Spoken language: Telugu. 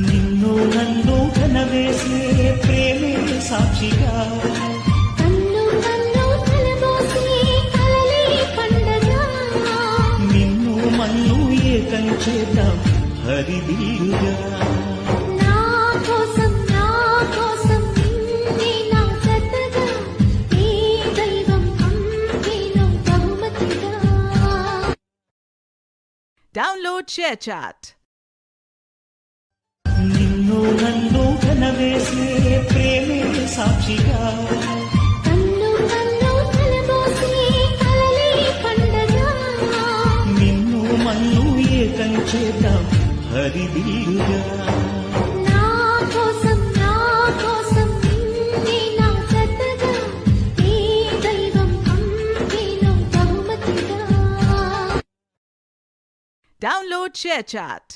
నిన్ను నన్ను కనవేసే ప్రేమే సాక్షిగా కన్ను కన్ను కలబోసే కలలే పండగ నిన్ను మన్ను ఏకం చేద్దాం హరివిల్లుగా నా కోసం నిన్నే నా జతగా ఏ దైవం పంపినో బహుమతిగా. Download ShareChat. నిన్ను నన్ను కనవేసే ప్రేమే సాక్షిగా కన్ను కన్ను కలబోసే కలలే పండగ నిన్ను మన్ను ఏకం చేద్దాం హరివిల్లుగా నా కోసం నిన్నే నా జతగా ఏ దైవం పంపినో బహుమతిగా. Download ShareChat.